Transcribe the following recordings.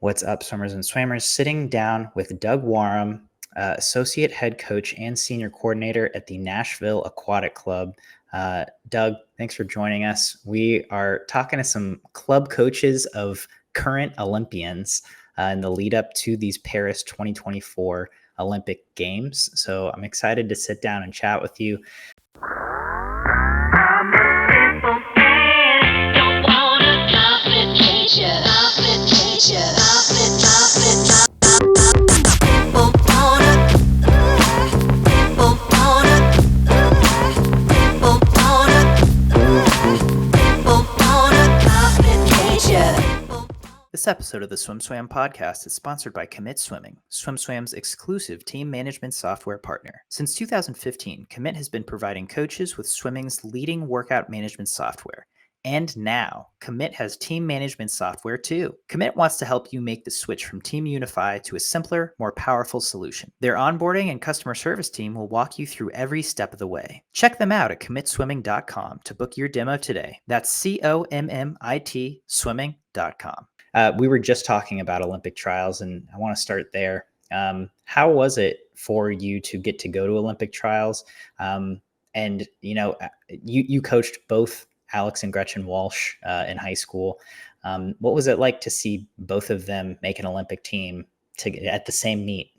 What's up, swimmers and swimmers? Sitting down with Doug Wharam, associate head coach and senior coordinator at the Nashville Aquatic Club. Doug, thanks for joining us. We are talking to some club coaches of current Olympians in the lead up to these Paris 2024 Olympic Games. So I'm excited to sit down and chat with you. This episode of the SwimSwam podcast is sponsored by Commit Swimming, SwimSwam's exclusive team management software partner. Since 2015, Commit has been providing coaches with swimming's leading workout management software. And now, Commit has team management software too. Commit wants to help you make the switch from Team Unify to a simpler, more powerful solution. Their onboarding and customer service team will walk you through every step of the way. Check them out at commitswimming.com to book your demo today. That's COMMIT swimming.com. We were just talking about Olympic trials, and I want to start there. How was it for you to get to go to Olympic trials? And you coached both Alex and Gretchen Walsh in high school. What was it like to see both of them make an Olympic team at the same meet?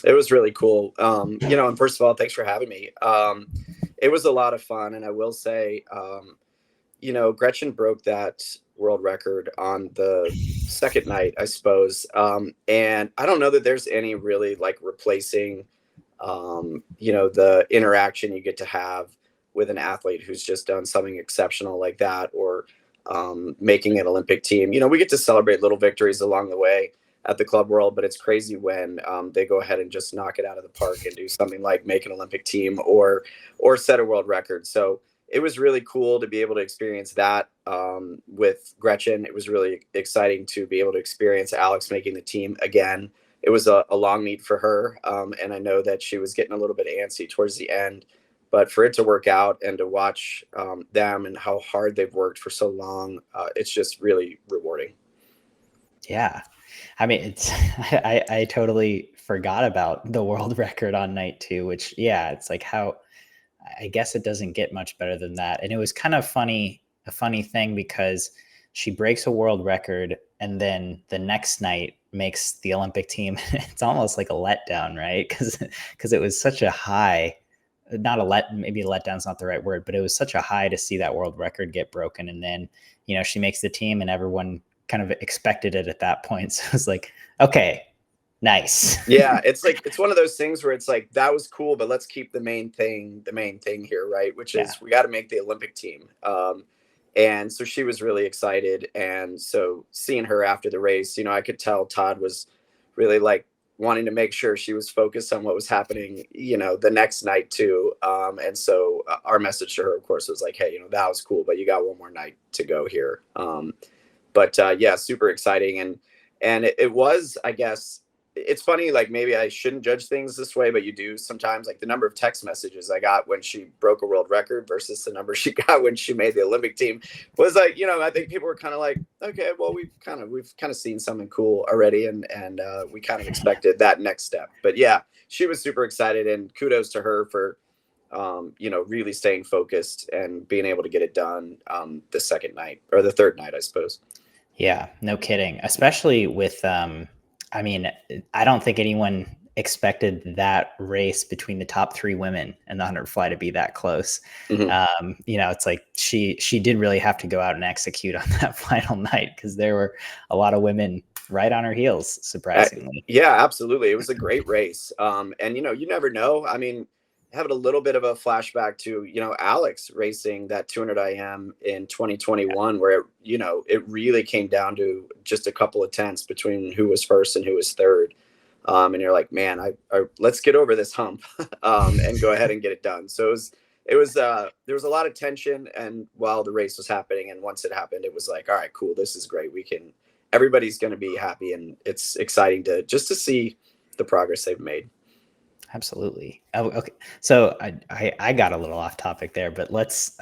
It was really cool. And first of all, thanks for having me. It was a lot of fun, and I will say, Gretchen broke that world record on the second night, I suppose. And I don't know that there's any really like replacing, the interaction you get to have with an athlete who's just done something exceptional like that, or making an Olympic team. We get to celebrate little victories along the way at the club world, but it's crazy when they go ahead and just knock it out of the park and do something like make an Olympic team or set a world record. So it was really cool to be able to experience that with Gretchen. It was really exciting to be able to experience Alex making the team again. It was a long meet for her, and I know that she was getting a little bit antsy towards the end. But for it to work out and to watch them and how hard they've worked for so long, it's just really rewarding. Yeah. I mean, I totally forgot about the world record on night 2, which, it's like I guess it doesn't get much better than that. And it was kind of a funny thing because she breaks a world record and then the next night makes the Olympic team. It's almost like a letdown, right? Because it was such a high, maybe letdown's not the right word, but it was such a high to see that world record get broken. And then, she makes the team and everyone kind of expected it at that point. So it was like, okay, nice. Yeah, it's one of those things where it's like, that was cool, but let's keep the main thing here, right? Which is we got to make the Olympic team. And so she was really excited. And so seeing her after the race, I could tell Todd was really like wanting to make sure she was focused on what was happening, the next night too. And so our message to her, of course, was like, hey, that was cool, but you got one more night to go here. But super exciting. And it was, I guess, it's funny, like maybe I shouldn't judge things this way, but you do sometimes. Like the number of text messages I got when she broke a world record versus the number she got when she made the Olympic team was like, I think people were kind of like, okay, well, we've kind of seen something cool already. And we kind of expected that next step. But yeah, she was super excited, and kudos to her for, really staying focused and being able to get it done the second night, or the third night, I suppose. Yeah, no kidding. Especially with, I don't think anyone expected that race between the top 3 women in the 100 fly to be that close. Mm-hmm. It's like she did really have to go out and execute on that final night because there were a lot of women right on her heels, surprisingly. Yeah, absolutely. It was a great race. And, you never know. I mean, having a little bit of a flashback to, Alex racing that 200 IM in 2021, where, it really came down to just a couple of tenths between who was first and who was third. And you're like, man, let's get over this hump and go ahead and get it done. So there was a lot of tension, and while the race was happening, and once it happened, it was like, all right, cool. This is great. Everybody's going to be happy, and it's exciting to see the progress they've made. Absolutely. Oh, okay. So I got a little off topic there, but let's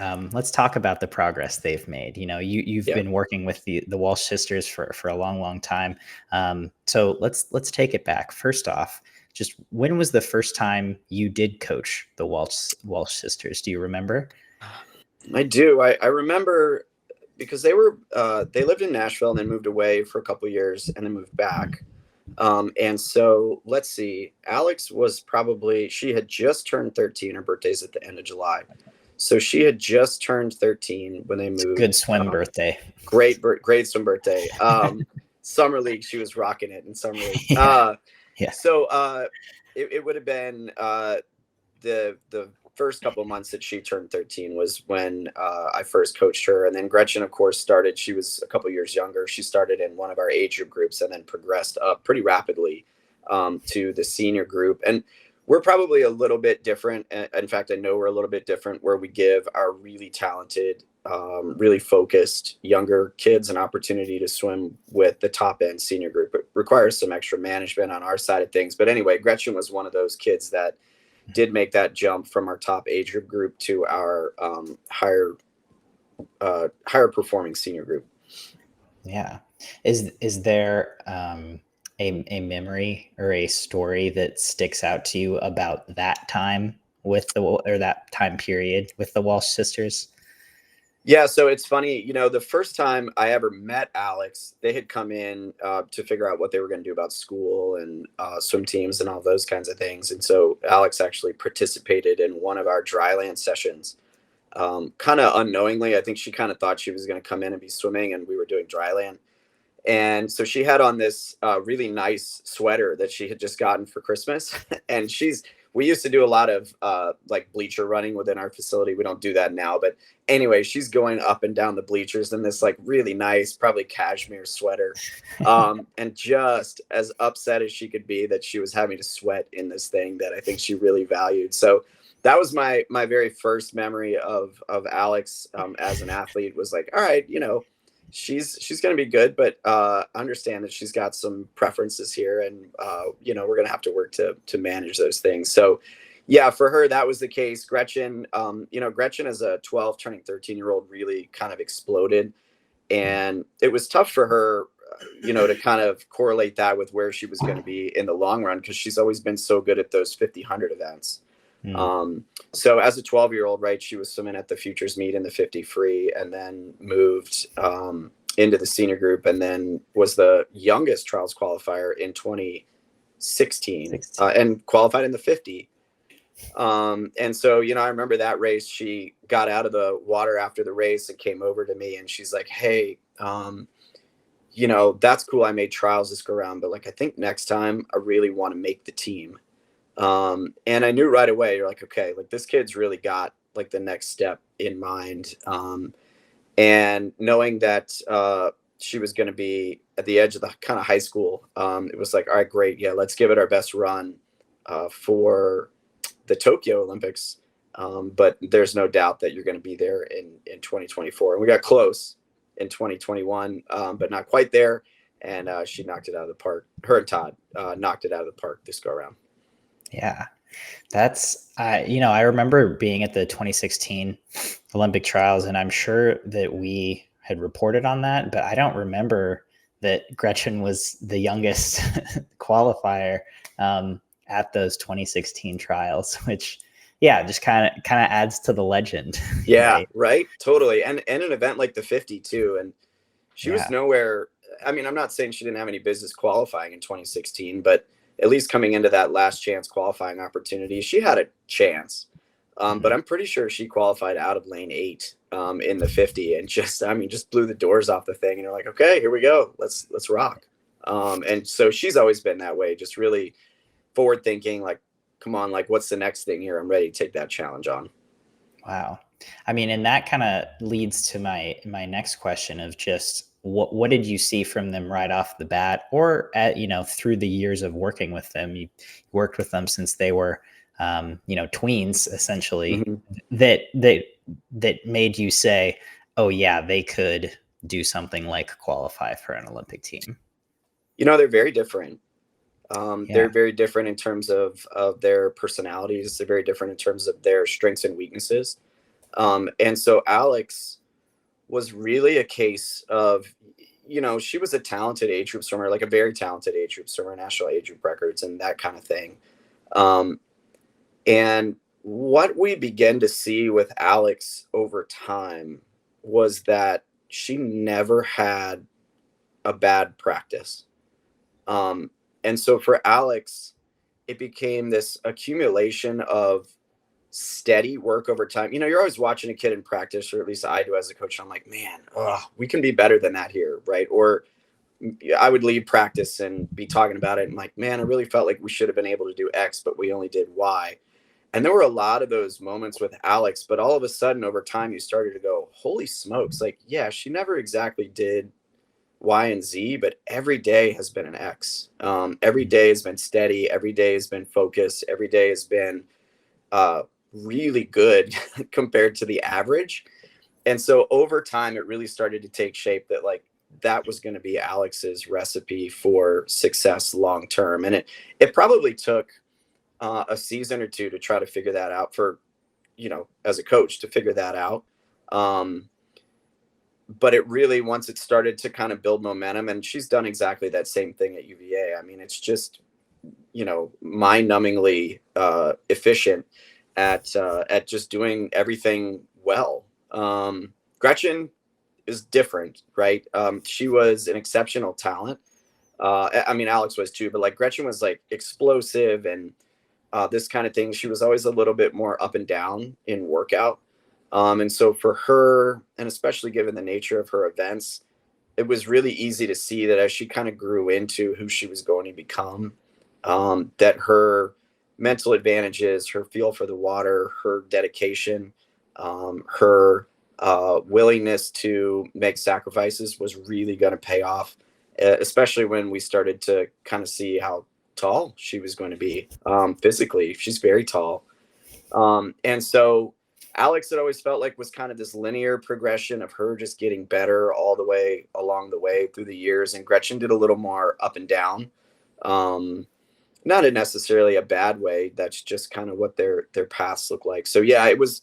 talk about the progress they've made. You've Yeah. been working with the Walsh sisters for a long time. So let's take it back. First off, just when was the first time you did coach the Walsh sisters? Do you remember? I do. I remember because they lived in Nashville and then moved away for a couple of years and then moved back. And so let's see, Alex she had just turned 13. Her birthday's at the end of July. So she had just turned 13 when they moved. Good swim birthday. Great swim birthday. Summer league, she was rocking it in summer league. Yeah. So it would have been the first couple of months that she turned 13 was when I first coached her. And then Gretchen, of course, she was a couple years younger. She started in one of our age group groups and then progressed up pretty rapidly to the senior group. And we're probably a little bit different. In fact, I know we're a little bit different where we give our really talented, really focused younger kids an opportunity to swim with the top end senior group. It requires some extra management on our side of things. But anyway, Gretchen was one of those kids that did make that jump from our top age group to our higher performing senior group. Yeah. Is there a memory or a story that sticks out to you about that time that time period with the Walsh sisters? Yeah, so it's funny, the first time I ever met Alex, they had come in to figure out what they were going to do about school and swim teams and all those kinds of things. And so Alex actually participated in one of our dryland sessions, kind of unknowingly. I think she kind of thought she was going to come in and be swimming, and we were doing dryland. And so she had on this really nice sweater that she had just gotten for Christmas. And we used to do a lot of like bleacher running within our facility. We don't do that now, but anyway, she's going up and down the bleachers in this like really nice, probably cashmere sweater. And just as upset as she could be that she was having to sweat in this thing that I think she really valued. So that was my very first memory of Alex as an athlete, was like, all right, she's going to be good, but understand that she's got some preferences here, and we're going to have to work to manage those things. So yeah, for her, that was the case. Gretchen, Gretchen as a 12 turning 13-year-old really kind of exploded, and it was tough for her, to kind of correlate that with where she was going to be in the long run, because she's always been so good at those 50, 100 events. So as a 12-year-old, right, she was swimming at the futures meet in the 50 free, and then moved into the senior group, and then was the youngest trials qualifier in 2016 and qualified in the 50. And so, I remember that race. She got out of the water after the race and came over to me, and she's like, hey, that's cool. I made trials this go around, but like, I think next time I really want to make the team. And I knew right away, you're like, okay, like this kid's really got like the next step in mind. And knowing that she was going to be at the edge of the kind of high school, it was like, all right, great. Yeah, let's give it our best run for the Tokyo Olympics. But there's no doubt that you're going to be there in 2024. And we got close in 2021, but not quite there. And she knocked it out of the park. Her and Todd knocked it out of the park this go around. Yeah, that's, I remember being at the 2016 Olympic trials, and I'm sure that we had reported on that, but I don't remember that Gretchen was the youngest qualifier at those 2016 trials, which, yeah, just kind of adds to the legend. Yeah, right. Totally. And an event like the 50 too. And she was nowhere. I mean, I'm not saying she didn't have any business qualifying in 2016, but at least coming into that last chance qualifying opportunity, she had a chance. But I'm pretty sure she qualified out of lane 8 in the 50, and just blew the doors off the thing. And you're like, okay, here we go. Let's rock. And so she's always been that way, just really forward thinking, like, come on, like, what's the next thing here? I'm ready to take that challenge on. Wow. I mean, and that kind of leads to my next question of just what did you see from them right off the bat, or through the years of working with them? You worked with them since they were, tweens, essentially, that made you say, oh yeah, they could do something like qualify for an Olympic team. They're very different. They're very different in terms of their personalities. They're very different in terms of their strengths and weaknesses. And so Alex was really a case of, she was a talented age group swimmer, like a very talented age group swimmer, national age group records and that kind of thing. And what we began to see with Alex over time was that she never had a bad practice. And so for Alex, it became this accumulation of steady work over time. You're always watching a kid in practice, or at least I do as a coach. And I'm like, man, we can be better than that here, right? Or I would leave practice and be talking about it and like, man, I really felt like we should have been able to do X, but we only did Y. And there were a lot of those moments with Alex, but all of a sudden over time, you started to go, holy smokes. Like, yeah, she never exactly did Y and Z, but every day has been an X. Every day has been steady. Every day has been focused. Every day has been really good compared to the average. And so over time, it really started to take shape that like that was going to be Alex's recipe for success long term. And it probably took a season or two to try to figure that out for, as a coach to figure that out. But it really, once it started to kind of build momentum, and she's done exactly that same thing at UVA. I mean, it's just, mind-numbingly efficient at just doing everything well. Gretchen is different, right? She was an exceptional talent. I mean, Alex was too, but like Gretchen was like explosive and this kind of thing. She was always a little bit more up and down in workout. And so for her, and especially given the nature of her events, it was really easy to see that as she kind of grew into who she was going to become, that her mental advantages, her feel for the water, her dedication, her willingness to make sacrifices was really going to pay off, especially when we started to kind of see how tall she was going to be physically. She's very tall. And so Alex had always felt like was kind of this linear progression of her just getting better all the way along the way through the years. And Gretchen did a little more up and down. Not in necessarily a bad way. That's just kind of what their paths look like. So yeah, it was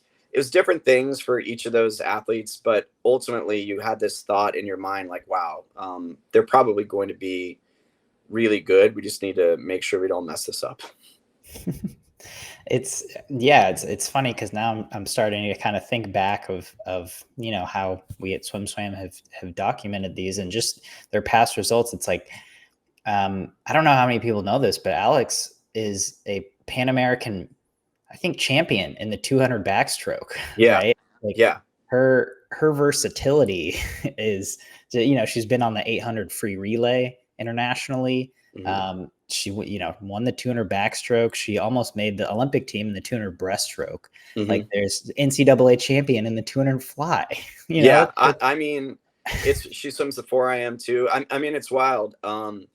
different things for each of those athletes, but ultimately you had this thought in your mind, like, wow, they're probably going to be really good. We just need to make sure we don't mess this up. It's funny because now I'm starting to kind of think back of how we at SwimSwam have documented these and just their past results. It's like I don't know how many people know this, but Alex is a Pan American, I think, champion in the 200 backstroke. Yeah, right? Like, yeah. Her versatility is, she's been on the 800 free relay internationally. Mm-hmm. She, won the 200 backstroke. She almost made the Olympic team in the 200 breaststroke. Mm-hmm. Like, there's NCAA champion in the 200 fly. Yeah, I mean, she swims the 4 IM too. I mean, it's wild. And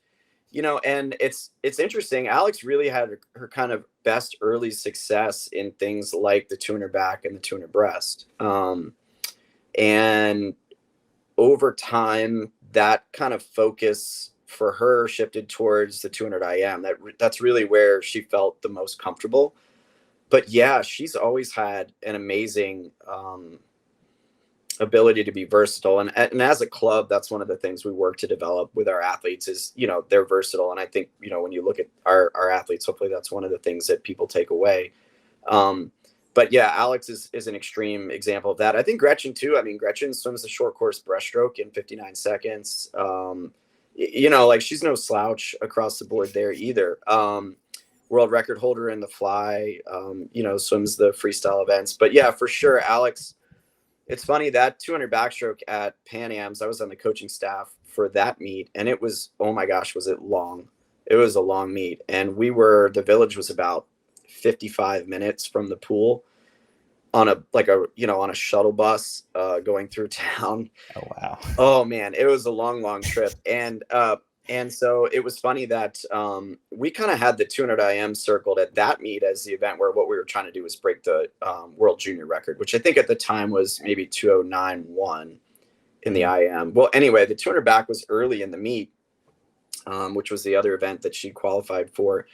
it's interesting. Alex really had her kind of best early success in things like the 200 back and the 200 breast. And over time, that kind of focus for her shifted towards the 200 IM. That's really where she felt the most comfortable. But yeah, she's always had an amazing ability to be versatile. And as a club, that's one of the things we work to develop with our athletes is, they're versatile. And I think, when you look at our athletes, hopefully that's one of the things that people take away. But yeah, Alex is an extreme example of that. I think Gretchen too. I mean, Gretchen swims the short course breaststroke in 59 seconds. Like she's no slouch across the board there either. World record holder in the fly, swims the freestyle events. But yeah, for sure, Alex, it's funny that 200 backstroke at Pan Ams, I was on the coaching staff for that meet, and it was, oh my gosh, was it long? It was a long meet. And the village was about 55 minutes from the pool on a shuttle bus going through town. Oh, wow. Oh man, it was a long trip. And so it was funny that we kind of had the 200 IM circled at that meet as the event where what we were trying to do was break the world junior record, which I think at the time was maybe 209.1 in the IM. Well, anyway, the 200 back was early in the meet. which was the other event that she qualified for.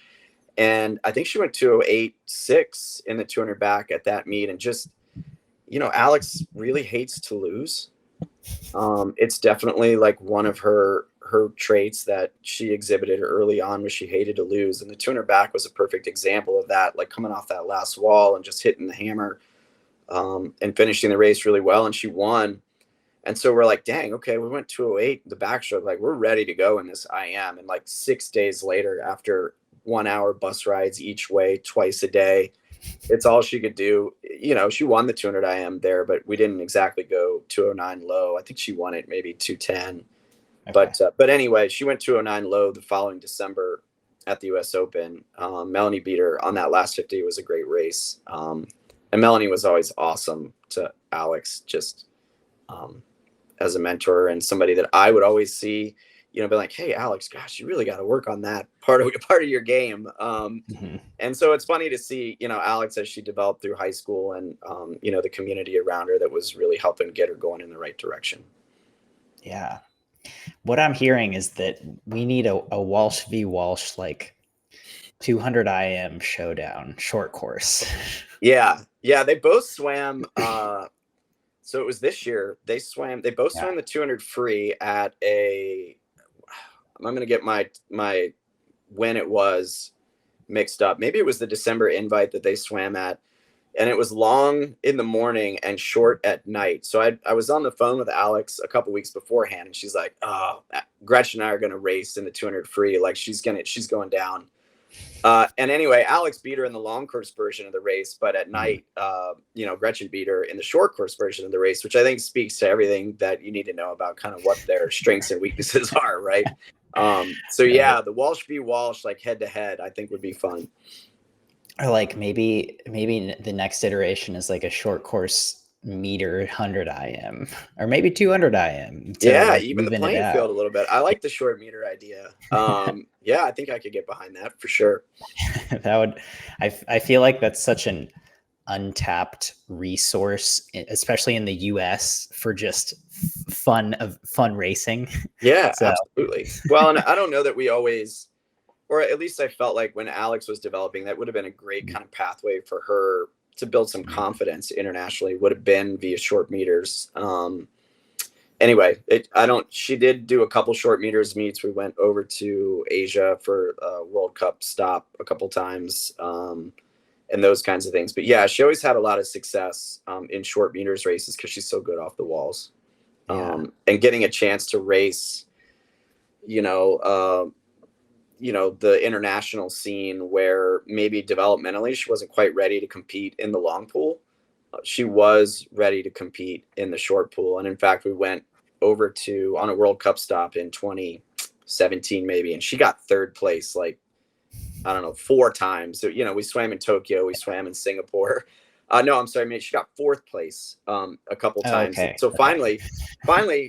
And I think she went 2:08.6 in the 200 back at that meet. And just, Alex really hates to lose. It's definitely like one of her traits that she exhibited early on, was she hated to lose. And the 200 back was a perfect example of that, like coming off that last wall and just hitting the hammer, and finishing the race really well. And she won. And so we're like, dang, okay, we went 2:08, the backstroke, like we're ready to go in this IM. And like 6 days later, after 1 hour bus rides each way, twice a day, it's all she could do. She won the 200 IM there, but we didn't exactly go 2:09 low. I think she won it maybe 2:10. Okay. But anyway, she went 2:09 low the following December at the US Open. Melanie beat her on that last 50. It was a great race. And Melanie was always awesome to Alex, just as a mentor and somebody that I would always see, be like, hey, Alex, gosh, you really got to work on that part of your game. And so it's funny to see, Alex, as she developed through high school, and, the community around her that was really helping get her going in the right direction. Yeah. What I'm hearing is that we need a Walsh v. Walsh, like 200 IM showdown, short course. Yeah. They both swam. So it was this year. They both swam the 200 free at I'm going to get my when it was mixed up. Maybe it was the December invite that they swam at, and it was long in the morning and short at night. So I was on the phone with Alex a couple weeks beforehand, and she's like, oh, Gretchen and I are going to race in the 200 free. Like she's going down. And anyway, Alex beat her in the long course version of the race, but at night, Gretchen beat her in the short course version of the race, which I think speaks to everything that you need to know about kind of what their strengths and weaknesses are. Right. So yeah, the Walsh v. Walsh, like head to head, I think would be fun. Or like maybe the next iteration is like a short course meter 100 IM, or maybe 200 IM. Yeah, even the playing field a little bit. I like the short meter idea. Yeah, I think I could get behind that for sure. I feel like that's such an untapped resource, especially in the US, for just fun racing. Yeah, absolutely. Well, and I don't know that we always, or at least I felt like when Alex was developing, that would have been a great kind of pathway for her to build some confidence internationally, would have been via short meters. Anyway, she did do a couple short meters meets. We went over to Asia for a World Cup stop a couple times, and those kinds of things. But yeah, she always had a lot of success in short meters races because she's so good off the walls. And getting a chance to race, the international scene, where maybe developmentally she wasn't quite ready to compete in the long pool. She was ready to compete in the short pool. And in fact, we went over on a World Cup stop in 2017, maybe, and she got third place, like, I don't know, 4 times. So, we swam in Tokyo, we swam in Singapore. No, I'm sorry, she got 4th place a couple times. Okay. So finally,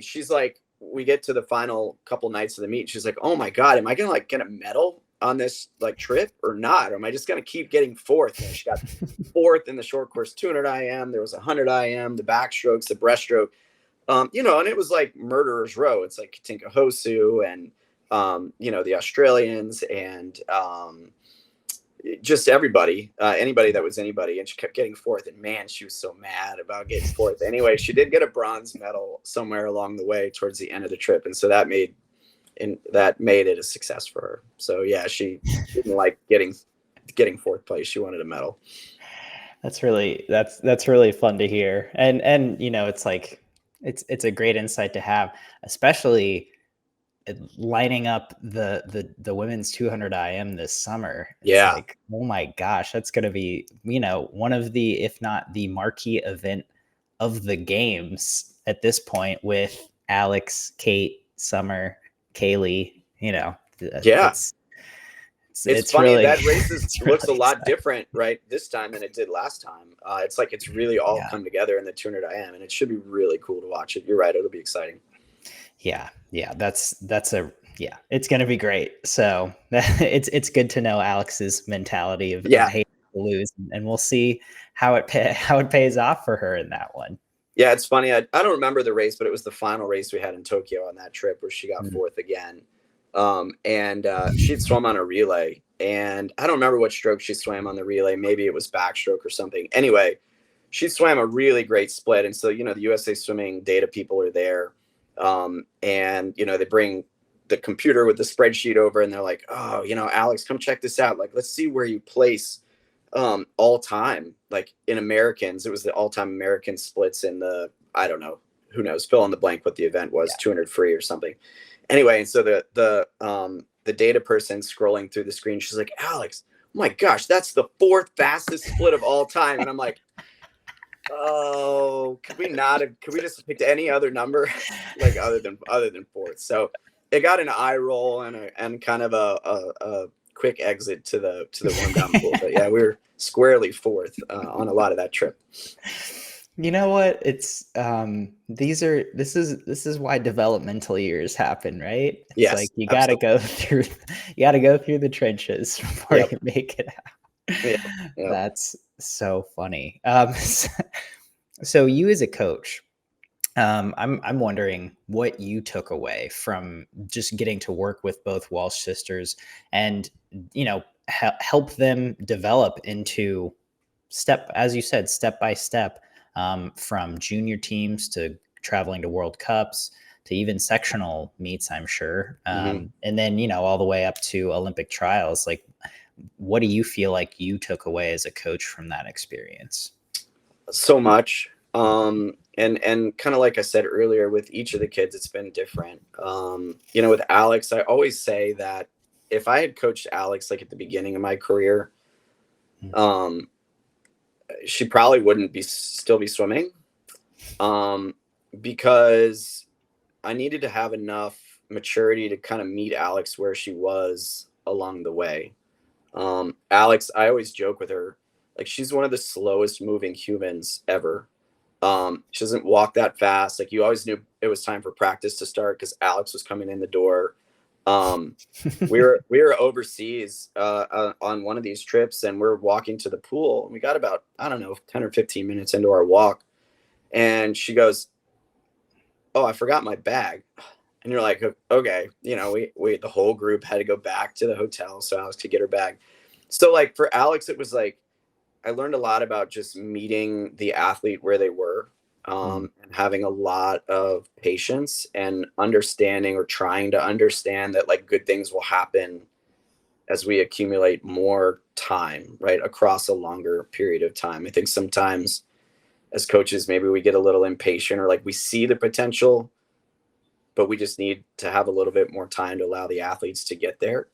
she's like, we get to the final couple nights of the meet. She's like, oh my God, am I going to like get a medal on this like trip or not? Or am I just going to keep getting 4th? She got 4th in the short course 200 IM. There was 100 IM, the backstrokes, the breaststroke, and it was like murderer's row. It's like Katinka Hosu and, the Australians and just everybody, anybody that was anybody. And she kept getting 4th, and man, she was so mad about getting 4th. Anyway, she did get a bronze medal somewhere along the way towards the end of the trip. And so that made it a success for her. So yeah, she didn't like getting 4th place. She wanted a medal. That's really fun to hear. And it's like, it's a great insight to have, especially lining up the women's 200 IM this summer. It's like, oh my gosh, that's going to be, one of the, if not the marquee event of the games at this point, with Alex, Kate, Summer, Kaylee, it's funny really, that race looks a lot different right this time than it did last time. It's like it's really all come together in the 200 IM, and it should be really cool to watch it. You're right, it'll be exciting. Yeah, it's going to be great. So it's good to know Alex's mentality of hate to lose, and we'll see how it pays off for her in that one. Yeah, it's funny. I don't remember the race, but it was the final race we had in Tokyo on that trip where she got 4th again. And she'd swum on a relay, and I don't remember what stroke she swam on the relay. Maybe it was backstroke or something. Anyway, she swam a really great split. And so, the USA Swimming data people are there. And, they bring the computer with the spreadsheet over, and they're like, oh, Alex, come check this out. Like, let's see where you place all time. Like in Americans, it was the all time American splits in the, I don't know, who knows, fill in the blank what the event was, 200 free or something. Anyway, and so the data person scrolling through the screen, she's like, Alex, oh my gosh, that's the 4th fastest split of all time. And I'm like, oh, could we just pick any other number like other than 4th? So it got an eye roll and kind of a quick exit to the warm down pool. But yeah, we were squarely 4th on a lot of that trip. You know what? It's this is why developmental years happen, right? It's yes, like you got to go through the trenches before you make it out. Yep. That's so funny. So you as a coach, I'm wondering what you took away from just getting to work with both Walsh sisters and help them develop into step by step. From junior teams to traveling to World Cups to even sectional meets, I'm sure. And then, all the way up to Olympic trials. Like, what do you feel like you took away as a coach from that experience? So much. And kind of like I said earlier, with each of the kids, it's been different. With Alex, I always say that if I had coached Alex, like at the beginning of my career, she probably wouldn't still be swimming, because I needed to have enough maturity to kind of meet Alex where she was along the way. Alex, I always joke with her, like, she's one of the slowest moving humans ever. She doesn't walk that fast. Like, you always knew it was time for practice to start because Alex was coming in the door. We were overseas on one of these trips, and we're walking to the pool, and we got about, I don't know, 10 or 15 minutes into our walk, and she goes, oh, I forgot my bag. And you're like, okay, we the whole group had to go back to the hotel so Alex could get her bag. So like for Alex, it was like I learned a lot about just meeting the athlete where they were, and having a lot of patience and understanding, or trying to understand that like good things will happen as we accumulate more time, right, across a longer period of time. I think sometimes as coaches, maybe we get a little impatient, or like we see the potential, but we just need to have a little bit more time to allow the athletes to get there.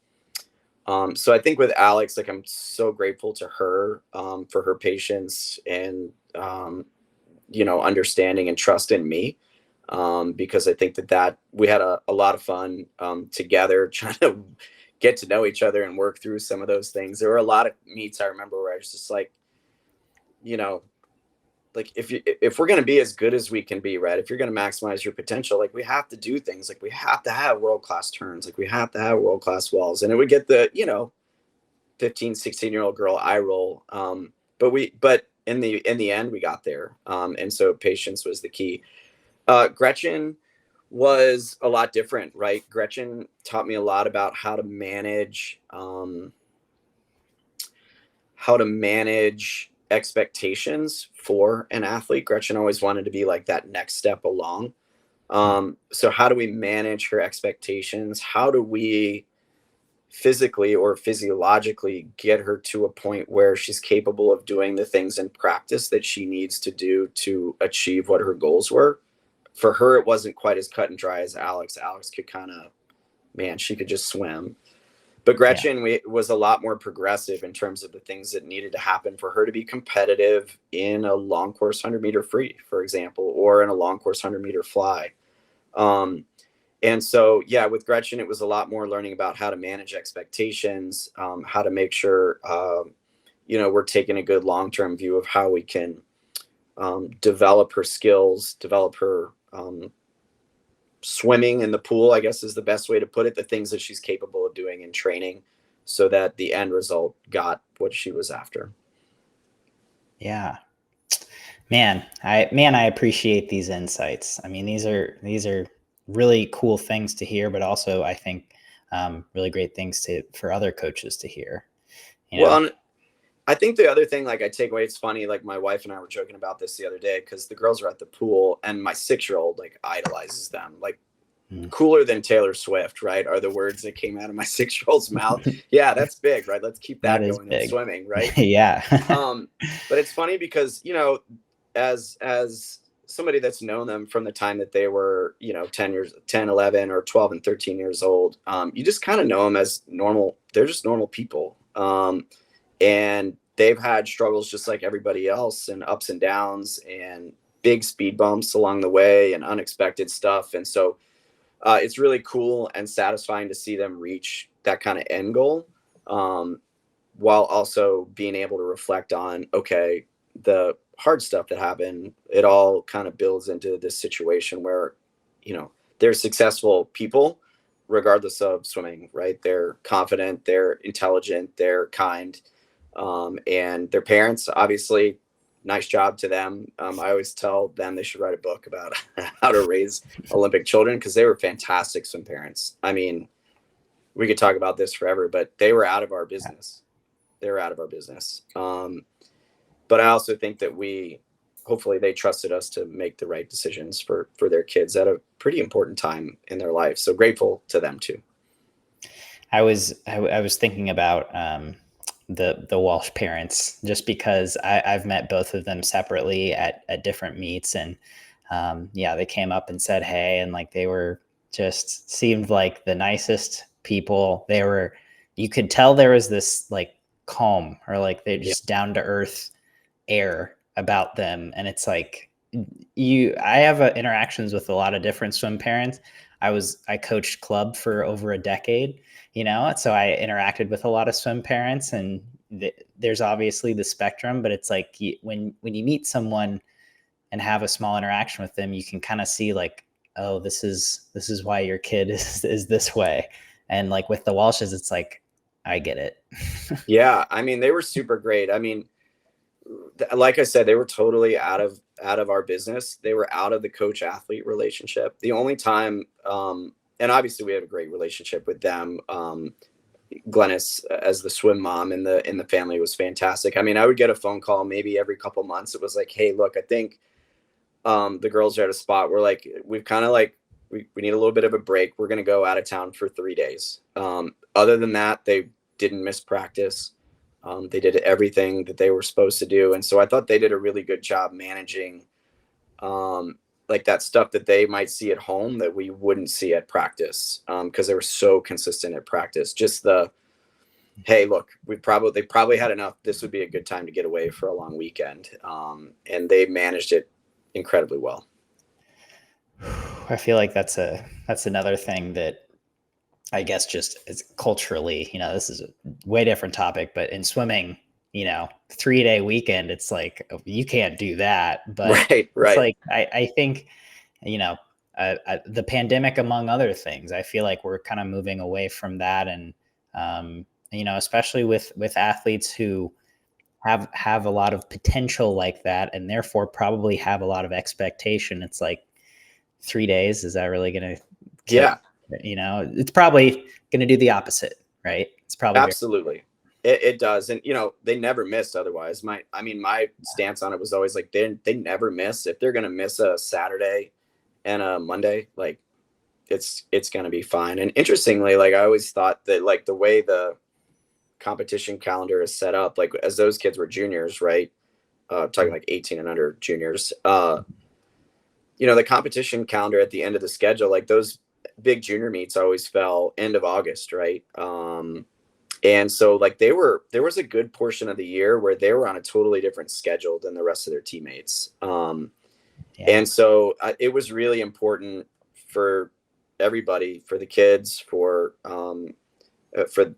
So I think with Alex, like, I'm so grateful to her for her patience and, understanding and trust in me, because I think that we had a lot of fun together trying to get to know each other and work through some of those things. There were a lot of meets I remember where I was just like, like if we're going to be as good as we can be, right, if you're going to maximize your potential, like we have to do things, like we have to have world-class turns, like we have to have world-class walls. And it would get the 15, 16-year-old girl eye roll, but in the end we got there, and so patience was the key. Gretchen was a lot different, right? Gretchen taught me a lot about how to manage expectations for an athlete. Gretchen always wanted to be like that next step along. So how do we manage her expectations? How do we physically or physiologically get her to a point where she's capable of doing the things in practice that she needs to do to achieve what her goals were? For her, it wasn't quite as cut and dry as Alex. Alex could she could just swim. But Gretchen was a lot more progressive in terms of the things that needed to happen for her to be competitive in a long course 100-meter free, for example, or in a long course 100-meter fly. And so, with Gretchen, it was a lot more learning about how to manage expectations, how to make sure, we're taking a good long-term view of how we can develop her skills, develop her swimming in the pool, I guess is the best way to put it, the things that she's capable of doing in training, so that the end result got what she was after. Yeah. Man, I appreciate these insights. I mean, these are really cool things to hear, but also I think really great things for other coaches to hear. Well, I think the other thing, like I take away, it's funny, like my wife and I were joking about this the other day because the girls are at the pool and my 6-year-old like idolizes them, like cooler than Taylor Swift, right? Are the words that came out of my 6-year-old's mouth. Yeah, that's big, right? Let's keep that going in swimming, right? Yeah. But it's funny because, as somebody that's known them from the time that they were, 10, 11 or 12 and 13 years old, you just kind of know them as normal. They're just normal people. And they've had struggles just like everybody else, and ups and downs and big speed bumps along the way and unexpected stuff. And so it's really cool and satisfying to see them reach that kind of end goal, while also being able to reflect on, okay, the hard stuff that happened, it all kind of builds into this situation where, they're successful people regardless of swimming, right? They're confident, they're intelligent, they're kind. And their parents, obviously, nice job to them. I always tell them they should write a book about how to raise Olympic children, because they were fantastic swim parents. I mean, we could talk about this forever, but they were out of our business. They were out of our business. But I also think that hopefully they trusted us to make the right decisions for their kids at a pretty important time in their life. So grateful to them too. I was thinking about the Walsh parents, just because I've met both of them separately at different meets, and they came up and said hey, and like they were just seemed like the nicest people. You could tell there was this like calm, or like they just down to earth air about them. And it's like I have interactions with a lot of different swim parents. I coached club for over a decade, so I interacted with a lot of swim parents, and there's obviously the spectrum, but it's like when you meet someone and have a small interaction with them, you can kind of see like, oh, this is why your kid is this way. And like with the Walshes, it's like, I get it. Yeah. I mean, they were super great. I mean, like I said, they were totally out of our business. They were out of the coach athlete relationship. The only time, and obviously we had a great relationship with them. Glennis, as the swim mom in the family, was fantastic. I mean, I would get a phone call maybe every couple months. It was like, hey, look, I think the girls are at a spot where like we've kind of like we need a little bit of a break. We're going to go out of town for 3 days. Other than that, they didn't miss practice. They did everything that they were supposed to do. And so I thought they did a really good job managing like that stuff that they might see at home that we wouldn't see at practice, because they were so consistent at practice. Just hey, look, they probably had enough. This would be a good time to get away for a long weekend. And they managed it incredibly well. I feel like that's another thing that I guess just is culturally, this is a way different topic, but in swimming, 3-day weekend, it's like, you can't do that. But right. It's like, I think, the pandemic, among other things, I feel like we're kind of moving away from that. And, especially with athletes who have a lot of potential like that, and therefore probably have a lot of expectation. It's like 3 days. Is that really going to, yeah. It's probably going to do the opposite, right? It's probably absolutely. It does. And, they never miss otherwise. My stance on it was always like, they never miss. If they're going to miss a Saturday and a Monday, like it's going to be fine. And interestingly, like I always thought that like the way the competition calendar is set up, like as those kids were juniors, right? Talking like 18 and under juniors, the competition calendar at the end of the schedule, like those big junior meets always fell end of August, right? And so like there was a good portion of the year where they were on a totally different schedule than the rest of their teammates. And so it was really important for everybody, for the kids, for the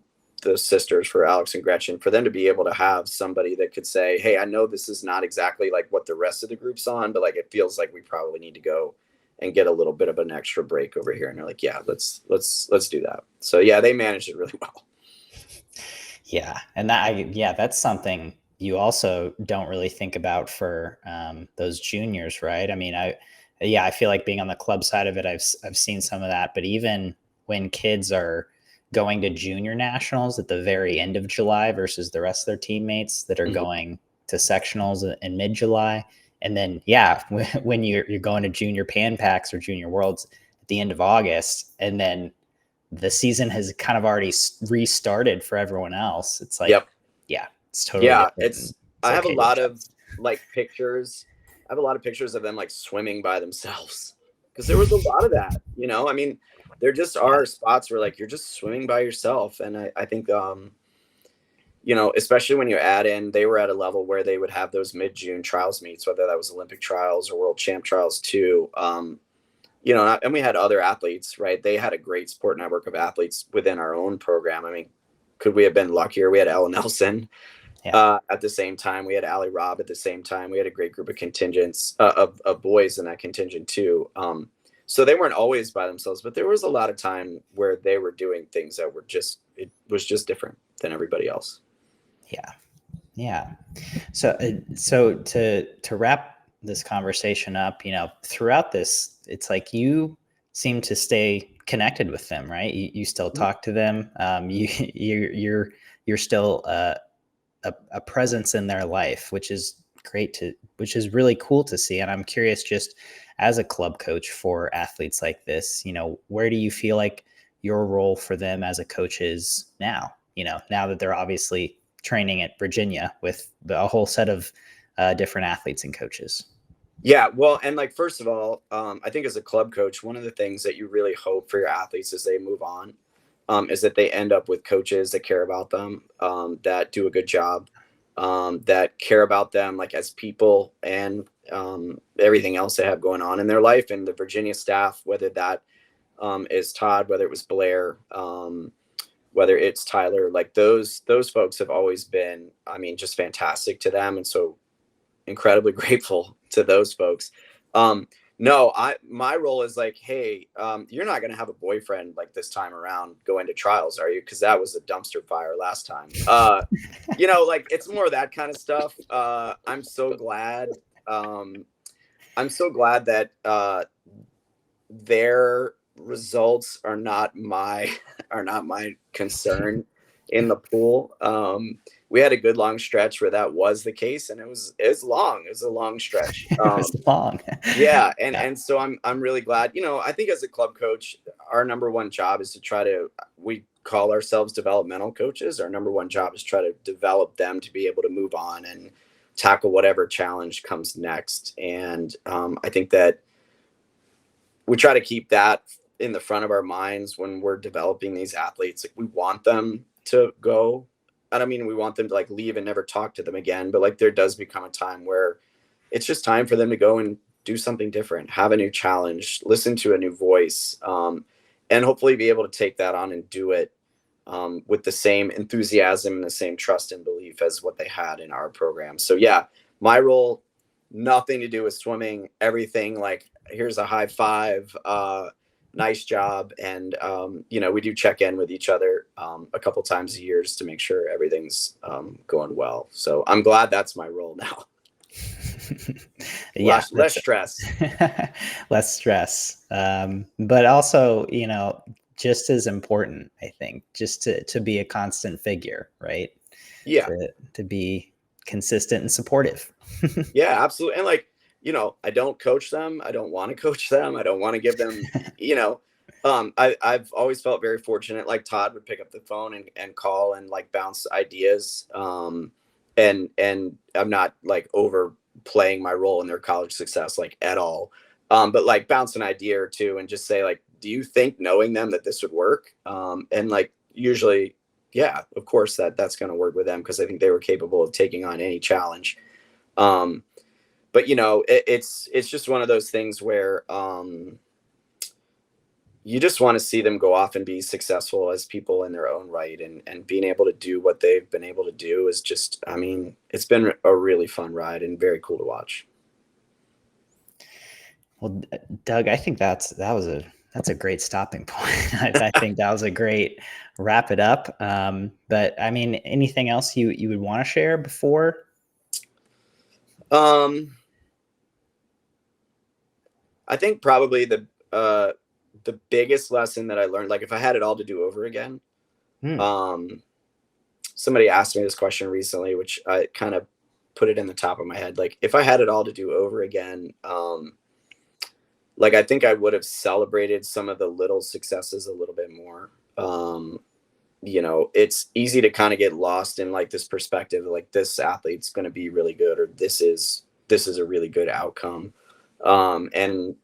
sisters, for Alex and Gretchen, for them to be able to have somebody that could say, hey, I know this is not exactly like what the rest of the group's on, but like it feels like we probably need to go and get a little bit of an extra break over here. And they're like, yeah, let's do that. So yeah, they managed it really well. Yeah. And that's something you also don't really think about for those juniors, right? I mean, I feel like being on the club side of it, I've seen some of that, but even when kids are going to junior nationals at the very end of July versus the rest of their teammates that are going to sectionals in mid-July. And then, yeah, when you're going to junior Pan Packs or junior worlds at the end of August, and then the season has kind of already restarted for everyone else. It's like, yeah, it's totally different. I have a lot of like pictures. I have a lot of pictures of them like swimming by themselves, because there was a lot of that, you know. I mean, there just are spots where like you're just swimming by yourself. And I think, you know, especially when you add in, they were at a level where they would have those mid-June trials meets, whether that was Olympic trials or world champ trials too. You know, and we had other athletes, right? They had a great support network of athletes within our own program. I mean, could we have been luckier? We had Ella Nelson at the same time. We had Allie Robb at the same time. We had a great group of contingents of boys in that contingent too. So they weren't always by themselves, but there was a lot of time where they were doing things that were just, it was just different than everybody else. Yeah. Yeah. So to wrap this conversation up, you know, throughout this, it's like you seem to stay connected with them, right? You still talk to them. You're still a presence in their life, which is which is really cool to see. And I'm curious, just as a club coach for athletes like this, you know, where do you feel like your role for them as a coach is now? You know, now that they're obviously training at Virginia with a whole set of different athletes and coaches. Yeah, well, and like, first of all, I think as a club coach, one of the things that you really hope for your athletes as they move on is that they end up with coaches that care about them, that do a good job, that care about them like as people, and everything else they have going on in their life. And the Virginia staff, whether that is Todd, whether it was Blair, whether it's Tyler, like those folks have always been, I mean, just fantastic to them. And so incredibly grateful to those folks. No, my role is like, hey, you're not going to have a boyfriend like this time around going to trials, are you? Because that was a dumpster fire last time. You know, like it's more of that kind of stuff. I'm so glad. I'm so glad that their results are not my concern in the pool. We had a good long stretch where that was the case, and it was long. It was a long stretch. It was long. Yeah, and so I'm really glad. You know, I think as a club coach, our number one job is to try to, we call ourselves developmental coaches. Our number one job is try to develop them to be able to move on and tackle whatever challenge comes next. And I think that we try to keep that in the front of our minds when we're developing these athletes. Like, we want them to go. I don't mean we want them to like leave and never talk to them again, but like there does become a time where it's just time for them to go and do something different, have a new challenge, listen to a new voice, and hopefully be able to take that on and do it with the same enthusiasm and the same trust and belief as what they had in our program. So yeah, my role, nothing to do with swimming, everything like, here's a high five, nice job. And, you know, we do check in with each other a couple times a year just to make sure everything's going well. So I'm glad that's my role now. Yeah, less stress. Less stress. But also, you know, just as important, I think, just to be a constant figure, right? Yeah. To be consistent and supportive. Yeah, absolutely. And like, you know, I don't coach them. I don't want to coach them. I don't want to give them, you know, I've always felt very fortunate. Like Todd would pick up the phone and call and like bounce ideas. And I'm not like overplaying my role in their college success, like at all. But like bounce an idea or two and just say like, do you think knowing them that this would work? And like, usually, yeah, of course that's going to work with them, because I think they were capable of taking on any challenge. But you know, it's just one of those things where you just want to see them go off and be successful as people in their own right, and being able to do what they've been able to do is just, I mean, it's been a really fun ride and very cool to watch. Well, Doug, I think that's a great stopping point. I think that was a great wrap it up. But I mean, anything else you would want to share before? I think probably the biggest lesson that I learned, like if I had it all to do over again, Somebody asked me this question recently, which I kind of put it in the top of my head. Like, if I had it all to do over again, like, I think I would have celebrated some of the little successes a little bit more. You know, it's easy to kind of get lost in like this perspective, like this athlete's going to be really good, or this is a really good outcome. And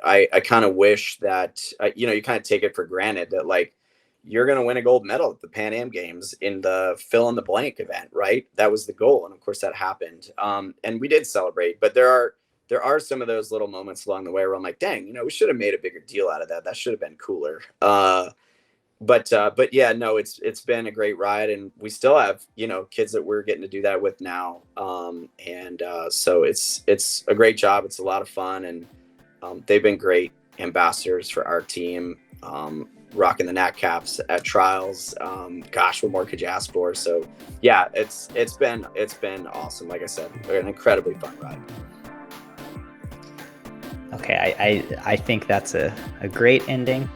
I kind of wish that, you know, you kind of take it for granted that like, you're going to win a gold medal at the Pan Am Games in the fill in the blank event, right? That was the goal. And of course that happened. And we did celebrate, but there are some of those little moments along the way where I'm like, dang, you know, we should have made a bigger deal out of that. That should have been cooler. But yeah, no, it's been a great ride, and we still have, you know, kids that we're getting to do that with now. So it's a great job. It's a lot of fun, and they've been great ambassadors for our team. Rocking the Nat Caps at trials. Gosh, what more could you ask for? So yeah, it's been awesome. Like I said, an incredibly fun ride. Okay, I think that's a great ending.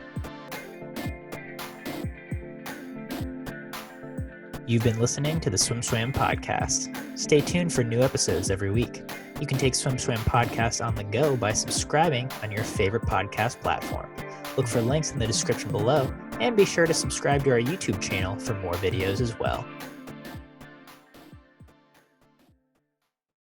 You've been listening to the Swim Swam podcast. Stay tuned for new episodes every week. You can take Swim Swam podcast on the go by subscribing on your favorite podcast platform. Look for links in the description below, and be sure to subscribe to our YouTube channel for more videos as well.